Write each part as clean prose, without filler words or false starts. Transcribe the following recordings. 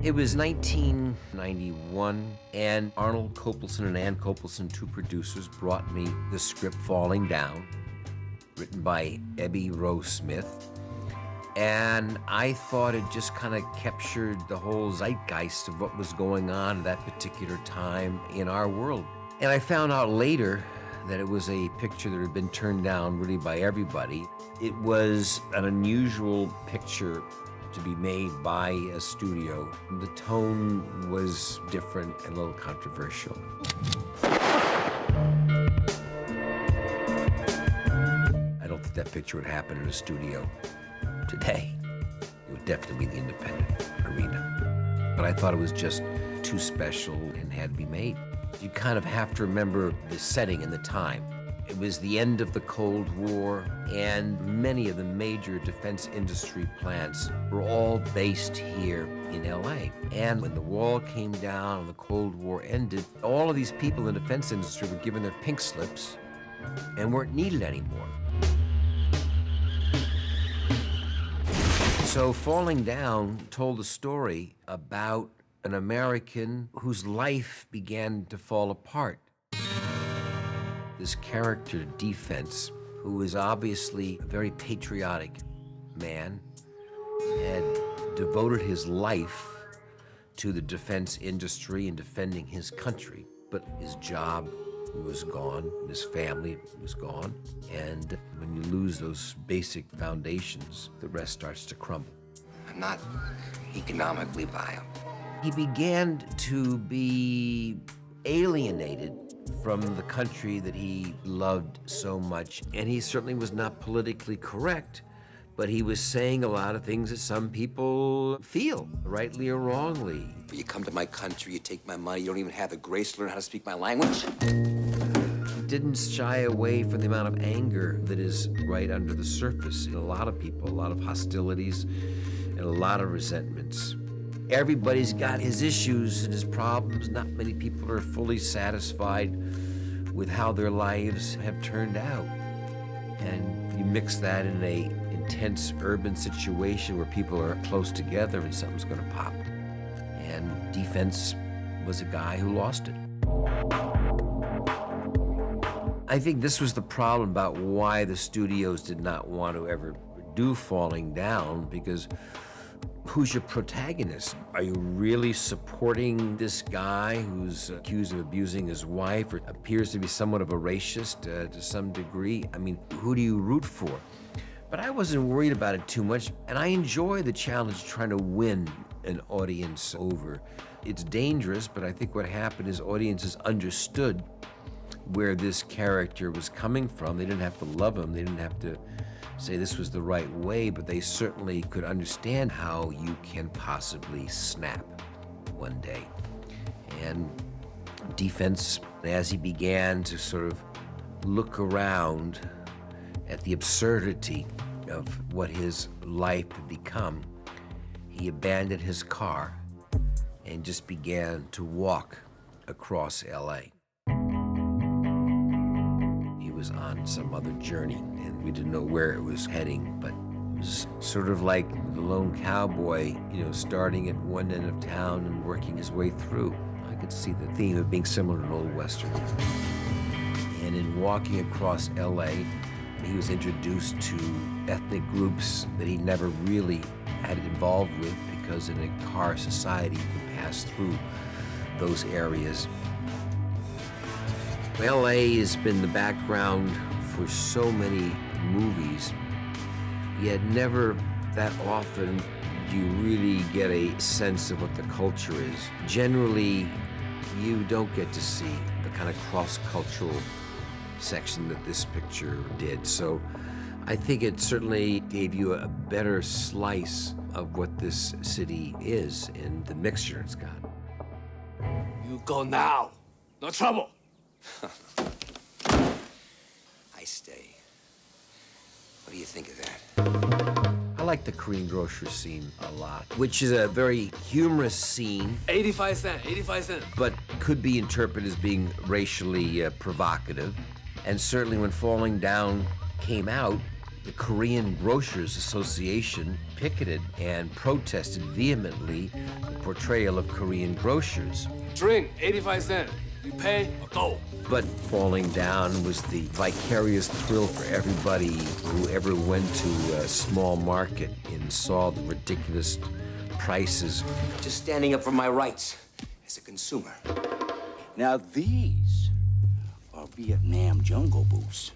It was 1991, and Arnold Copelson and Ann Copelson, two producers, brought me the script Falling Down, written by Ebby Rose Smith. And I thought it just kind of captured the whole zeitgeist of what was going on at that particular time in our world. And I found out later that it was a picture that had been turned down really by everybody. It was an unusual picture to be made by a studio. The tone was different and a little controversial. I don't think that picture would happen in a studio today. It would definitely be the independent arena. But I thought it was just too special and had to be made. You kind of have to remember the setting and the time. It was the end of the Cold War, and many of the major defense industry plants were all based here in LA. And when the wall came down and the Cold War ended, all of these people in the defense industry were given their pink slips and weren't needed anymore. So Falling Down told a story about an American whose life began to fall apart. This character, Defense, who is obviously a very patriotic man, had devoted his life to the defense industry and defending his country, but his job was gone, his family was gone, and when you lose those basic foundations, the rest starts to crumble. I'm not economically viable. He began to be alienated from the country that he loved so much, and he certainly was not politically correct, but he was saying a lot of things that some people feel, rightly or wrongly. You come to my country, you take my money, you don't even have the grace to learn how to speak my language? Didn't shy away from the amount of anger that is right under the surface in a lot of people, a lot of hostilities and a lot of resentments. Everybody's got his issues and his problems. Not many people are fully satisfied with how their lives have turned out. And you mix that in an intense urban situation where people are close together and something's gonna pop. And Defense was a guy who lost it. I think this was the problem about why the studios did not want to ever do Falling Down, because who's your protagonist? Are you really supporting this guy who's accused of abusing his wife or appears to be somewhat of a racist to some degree? I mean, who do you root for? But I wasn't worried about it too much, and I enjoy the challenge trying to win an audience over. It's dangerous, but I think what happened is audiences understood where this character was coming from. They didn't have to love him, they didn't have to say this was the right way, but they certainly could understand how you can possibly snap one day. And Defense, as he began to sort of look around at the absurdity of what his life had become, he abandoned his car and just began to walk across LA. He was on some other journey, and we didn't know where it was heading, but it was sort of like the lone cowboy, starting at one end of town and working his way through. I could see the theme of being similar to an old Western. And in walking across LA, he was introduced to ethnic groups that he never really had involved with, because in a car society, you can pass through those areas. LA has been the background for so many movies, yet never that often do you really get a sense of what the culture is. Generally, you don't get to see the kind of cross-cultural section that this picture did. So I think it certainly gave you a better slice of what this city is and the mixture it's got. You go now. No trouble. I stay. What do you think of that? I like the Korean grocery scene a lot, which is a very humorous scene. 85 cents. But could be interpreted as being racially provocative. And certainly when Falling Down came out, The Korean Grocers Association picketed and protested vehemently the portrayal of Korean grocers. Drink, 85 cents. You pay or go. But falling down was the vicarious thrill for everybody who ever went to a small market and saw the ridiculous prices. Just standing up for my rights as a consumer. Now these are Vietnam jungle boots.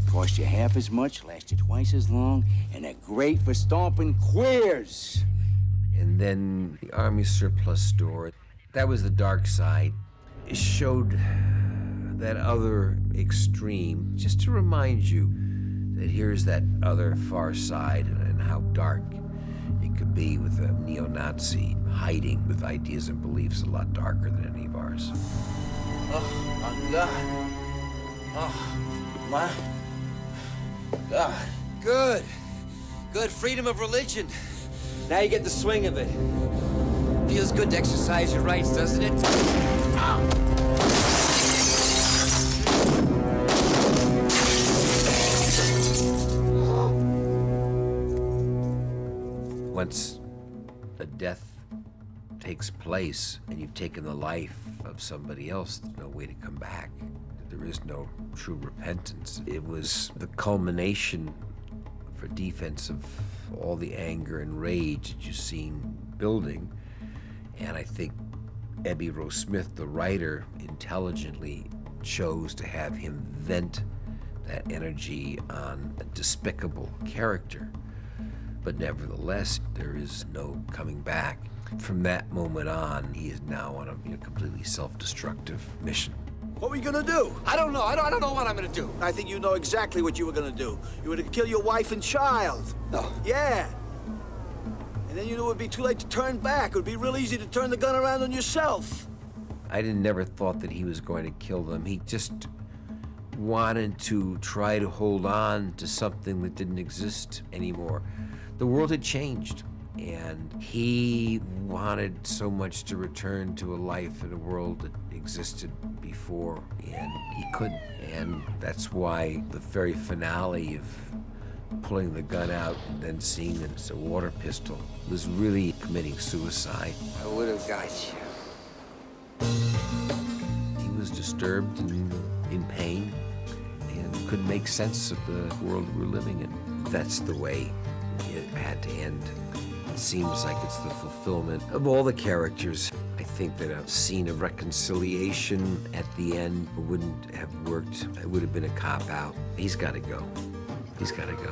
Cost you half as much, last you twice as long, and are great for stomping queers. And then the Army surplus store, that was the dark side. It showed that other extreme, just to remind you that here's that other far side and how dark it could be with a neo-Nazi hiding with ideas and beliefs a lot darker than any of ours. Oh, my God. Oh, my God. Good. Good freedom of religion. Now you get the swing of it. Feels good to exercise your rights, doesn't it? Ow! Once a death takes place and you've taken the life of somebody else, there's no way to come back. There is no true repentance. It was the culmination for defense of all the anger and rage that you've seen building. And I think Ebby Rose Smith, the writer, intelligently chose to have him vent that energy on a despicable character. But nevertheless, there is no coming back. From that moment on, he is now on a completely self-destructive mission. What were you gonna do? I don't know. I don't know what I'm gonna do. I think you know exactly what you were gonna do. You were gonna kill your wife and child. No. Yeah. And then you knew it would be too late to turn back. It would be real easy to turn the gun around on yourself. I never thought that he was going to kill them. He just wanted to try to hold on to something that didn't exist anymore. The world had changed, and he wanted so much to return to a life in a world that existed before, and he couldn't. And that's why the very finale of pulling the gun out and then seeing that it's a water pistol was really committing suicide. I would have got you. He was disturbed and in pain and couldn't make sense of the world we were living in. That's the way it had to end. It seems like it's the fulfillment of all the characters. I think that a scene of reconciliation at the end wouldn't have worked. It would have been a cop-out. He's got to go. He's got to go.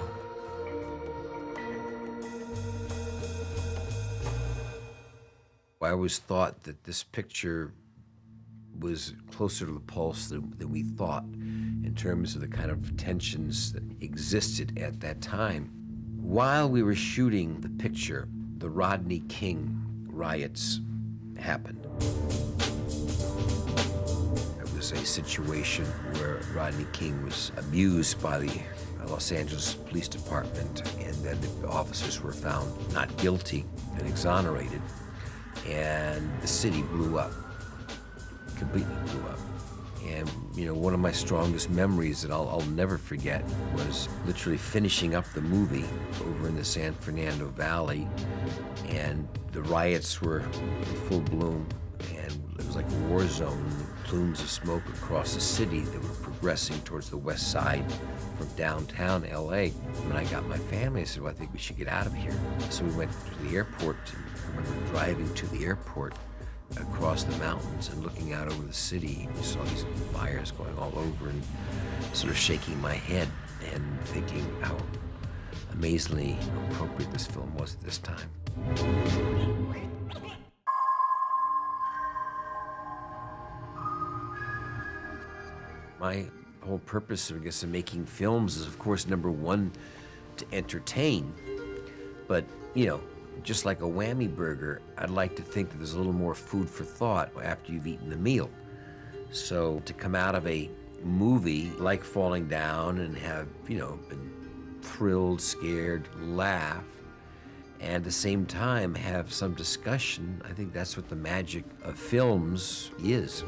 I always thought that this picture was closer to the pulse than we thought in terms of the kind of tensions that existed at that time. While we were shooting the picture, the Rodney King riots happened. It was a situation where Rodney King was abused by the Los Angeles Police Department, and then the officers were found not guilty and exonerated, and the city blew up, completely blew up. And, one of my strongest memories that I'll never forget was literally finishing up the movie over in the San Fernando Valley, and the riots were in full bloom, and it was like a war zone, plumes of smoke across the city that were progressing towards the west side from downtown LA. When I got my family, I said, well, I think we should get out of here. So we went to the airport. I remember driving to the airport across the mountains and looking out over the city. We saw these fires going all over and sort of shaking my head and thinking how amazingly appropriate this film was at this time. My whole purpose, I guess, of making films is, of course, number one, to entertain. But, just like a whammy burger, I'd like to think that there's a little more food for thought after you've eaten the meal. So to come out of a movie like Falling Down and have, been thrilled, scared, laugh, and at the same time have some discussion, I think that's what the magic of films is.